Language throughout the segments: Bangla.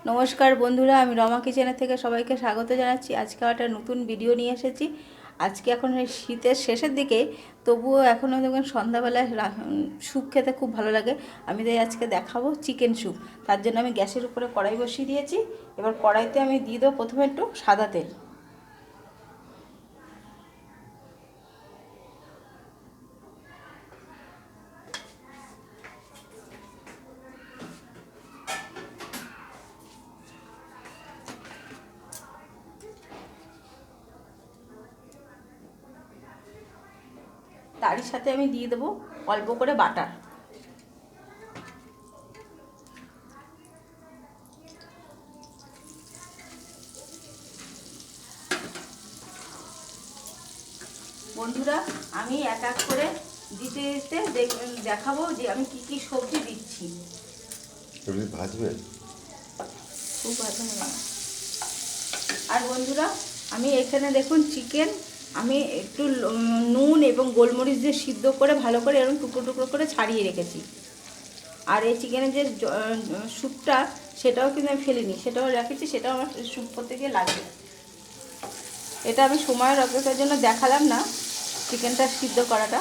নমস্কার বন্ধুরা, আমি রমা কিচেনের থেকে সবাইকে স্বাগত জানাচ্ছি। আজকে একটা নতুন ভিডিও নিয়ে এসেছি। আজকে এখন এই শীতের শেষের দিকে, তবুও এখনও দেখবেন সন্ধ্যাবেলায় স্যুপ খেতে খুব ভালো লাগে। আমি তাই আজকে দেখাবো চিকেন স্যুপ। তার জন্য আমি গ্যাসের উপরে কড়াই বসিয়ে দিয়েছি। এবার কড়াইতে আমি দিয়ে দেবো প্রথমে একটু সাদা তেল। তারই সাথে আমি দিয়ে দেবো অল্প করে বাটার। বন্ধুরা, আমি এক এক করে দিতে দিতে দেখাবো যে আমি কি কি সবজি দিচ্ছি। ভাজবে খুব ভালো হবে না। আর বন্ধুরা, আমি এখানে দেখুন চিকেন আমি একটু নুন এবং গোলমরিচ দিয়ে সিদ্ধ করে ভালো করে এরকম টুকরো টুকরো করে ছাড়িয়ে রেখেছি। আর এই চিকেনের যে স্যুপটা, সেটাও কিন্তু আমি ফেলিনি, সেটাও রেখেছি, সেটাও আমার স্যুপ করতে গিয়ে লাগবে। এটা আমি সময়ের অপেক্ষার জন্য দেখালাম না চিকেনটা সিদ্ধ করাটা।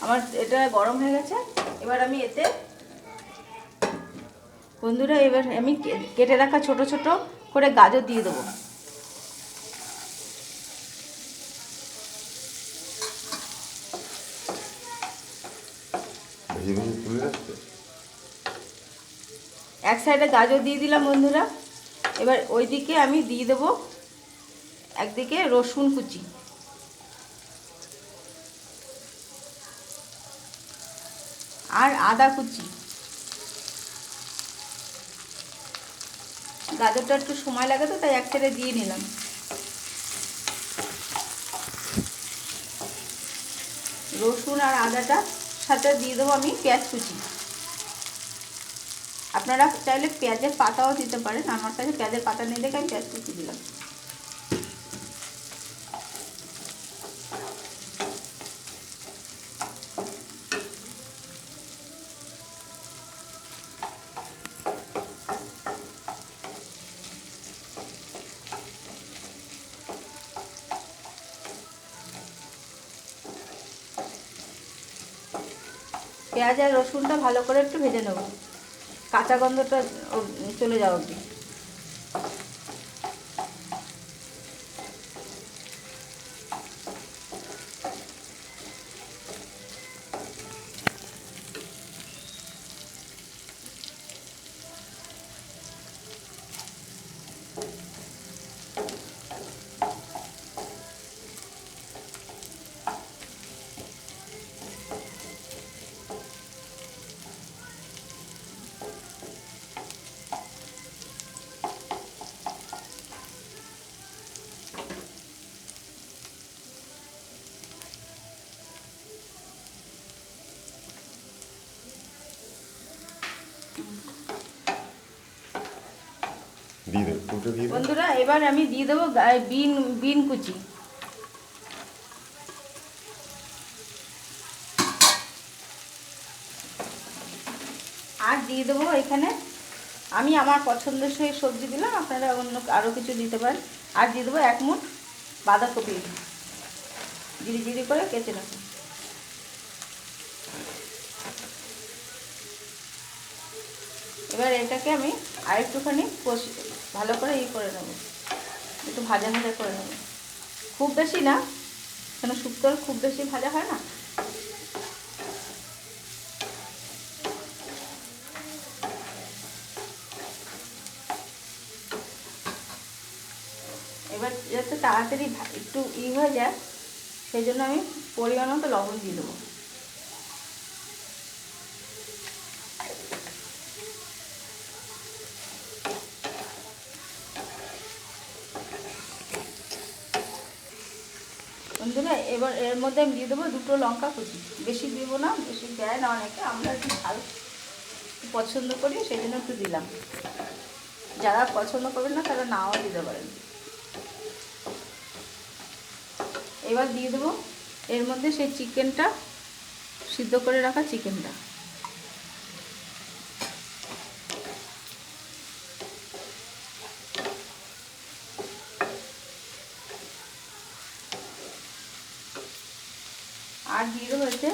আমার এটা গরম হয়ে গেছে। এবার আমি এতে বন্ধুরা, এবার আমি কেটে রাখা ছোট ছোট করে গাজর দিয়ে দেবো। ভেজে ভেজে তুলে রাখতে। এক সাইডে গাজর দিয়ে দিলাম বন্ধুরা। এবার ওইদিকে আমি দিয়ে দেবো একদিকে রসুন কুচি আর আদা কুচি। গাজরটা একটু সময় লাগে তো, তাই এক সাইডে দিয়ে নিলাম। রসুন আর আদাটা সাথে দিয়ে দেবো আমি পেঁয়াজ কুচি। আপনারা চাইলে পেঁয়াজের পাতাও দিতে পারেন, আমার কাছে পেঁয়াজের পাতা নেই দেখে আমি পেঁয়াজ কুচি দিলাম। পেঁয়াজ আর রসুনটা ভালো করে একটু ভেজে নেব, কাঁচা গন্ধটা চলে যাওয়া অবধি। দিয়ে দেবো, উল্টো দিয়ে দেবো। বন্ধুরা, এবার আমি দিয়ে দেবো বিন বিন কুচি। আর দিয়ে দেবো এখানে আমি আমার পছন্দসই সবজি দিলাম, আপনারা অন্য আরও কিছু দিতে পারেন। আর দিয়ে দেবো এক মুঠ বাঁধাকপি, জিরি জিরি করে কেটে রাখুন। এবার এটাকে আমি আরেকটুখানি ভালো করে করে নেব, একটু ভাজা ভাজা করে নেব। খুব বেশি না, কেন শুক্তো খুব বেশি ভাজা হয় না। এবার যাতে তাড়াতাড়ি একটু হয়ে যায়, সেই জন্য আমি পরিমাণ মতো লবণ দিয়ে দেবো। বন্ধুরা, এবার এর মধ্যে আমি দিয়ে দেবো দুটো লঙ্কা কুচি। বেশি দেবো না, বেশি দেয় না অনেকে, আমরা একটু ঝাল পছন্দ করি, সেই জন্য একটু দিলাম। যারা পছন্দ করবেন না তারা নাও দিতে পারেন। এবার দিয়ে দেবো এর মধ্যে সেই চিকেনটা, সিদ্ধ করে রাখা চিকেনটা। আর দিয়ে দেবো এতে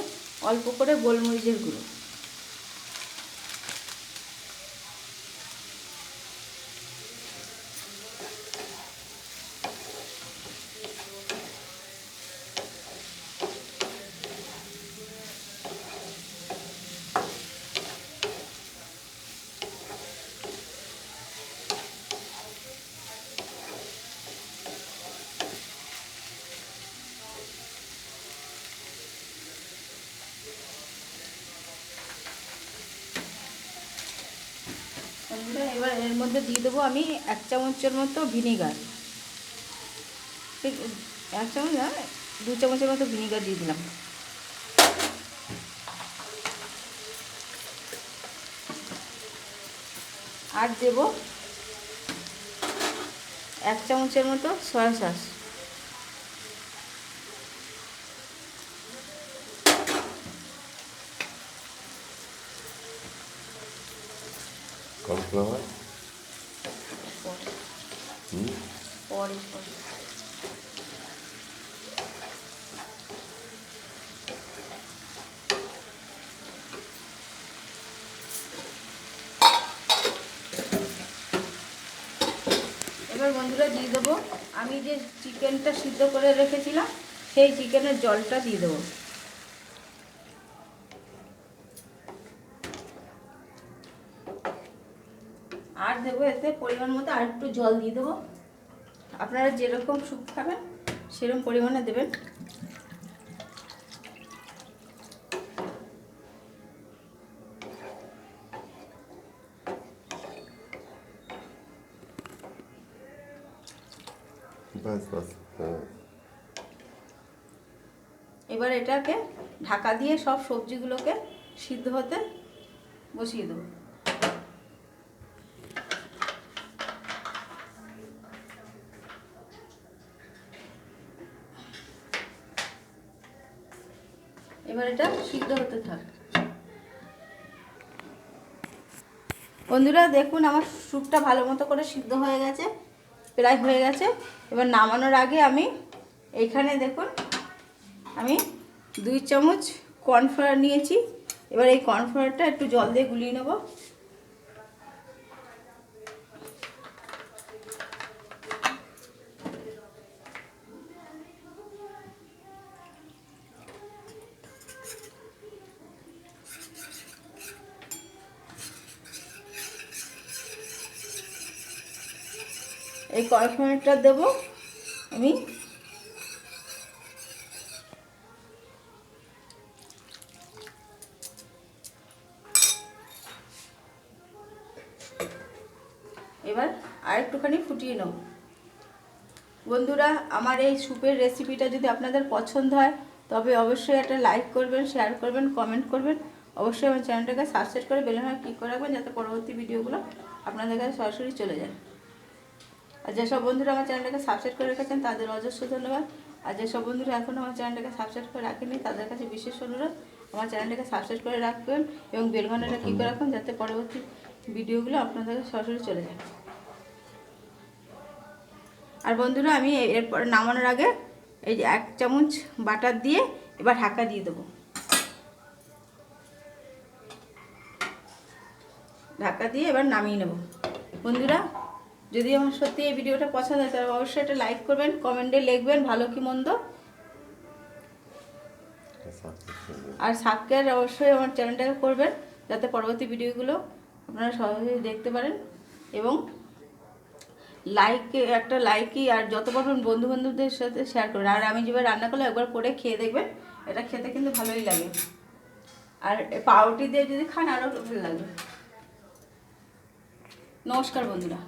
অল্প করে গোলমরিচের গুঁড়ো। এবার এর মধ্যে দিয়ে দেবো আমি 1 চামচের মতো ভিনিগার, ঠিক 1 চামচ না 2 চামচের মতো ভিনিগার দিয়ে দিলাম। আর দেবো 1 চামচের মতো সয়া সস। কর্নফ্লাওয়ার পরে এবার বন্ধুরা দিয়ে দেবো আমি যে চিকেনটা সিদ্ধ করে রেখেছিলাম সেই চিকেনের জলটা দিয়ে দেবো। আর দেবো এতে পরিমাণ মতো আর একটু জল দিয়ে দেবো। আপনারা যেরকম স্যুপ খাবেন সেরকম পরিমাণে দেবেন। বাস বাস, হ্যাঁ। এবার এটাকে ঢাকা দিয়ে সব সবজিগুলোকে সিদ্ধ হতে বসিয়ে দেবো। এবার এটা সিদ্ধ হতে থাক। বন্ধুরা দেখুন আমার স্যুপটা ভালো মতো করে সিদ্ধ হয়ে গেছে, প্রায় হয়ে গেছে। এবার নামানোর আগে আমি এইখানে দেখুন আমি 2 চামচ কর্নফ্লাওয়ার নিয়েছি। এবার এই কর্নফ্লাওয়ারটা একটু জল দিয়ে গুলিয়ে নেব। এই কর্নফ্লাওয়ারটা দেবো আমি এবার আর একটুখানি ফুটিয়ে নেব। বন্ধুরা আমার এই স্যুপের রেসিপিটা যদি আপনাদের পছন্দ হয় তবে অবশ্যই একটা লাইক করবেন, শেয়ার করবেন, কমেন্ট করবেন। অবশ্যই আমার চ্যানেলটাকে সাবস্ক্রাইব করে বেল আইকন ক্লিক করে রাখবেন যাতে পরবর্তী ভিডিওগুলো আপনাদের কাছে সরাসরি চলে যায়। আর যেসব বন্ধুরা আমার চ্যানেলটাকে সাবস্ক্রাইব করে রেখেছেন তাদের অজস্র ধন্যবাদ। আর যেসব বন্ধুরা এখনও আমার চ্যানেলটাকে সাবস্ক্রাইব করে রাখেনি তাদের কাছে বিশেষ অনুরোধ আমার চ্যানেলটাকে সাবস্ক্রাইব করে রাখবেন এবং বেল ঘন্টাটা ক্লিক করে রাখবেন যাতে পরবর্তী ভিডিওগুলো আপনাদের কাছে সরাসরি চলে যায়। আর বন্ধুরা আমি এরপর নামানোর আগে এই যে 1 চামচ বাটার দিয়ে এবার ঢাকা দিয়ে দেবো। ঢাকা দিয়ে এবার নামিয়ে নেব। বন্ধুরা যদি আমার সত্যি এই ভিডিওটা পছন্দ হয় তাহলে অবশ্যই একটা লাইক করবেন, কমেন্টে লিখবেন ভালো কি মন্দ। আর সাবস্ক্রাইব অবশ্যই আমার চ্যানেলটাকে করবেন যাতে পরবর্তী ভিডিওগুলো আপনারা সহজেই দেখতে পারেন। এবং একটা লাইকই আর যত পারবেন বন্ধুবান্ধবদের সাথে শেয়ার করবেন। আর আমি যেভাবে রান্না করলে একবার করে খেয়ে দেখবেন, এটা খেতে কিন্তু ভালোই লাগে। আর পাউরুটি দিয়ে যদি খান আরও ভালো লাগবে। নমস্কার বন্ধুরা।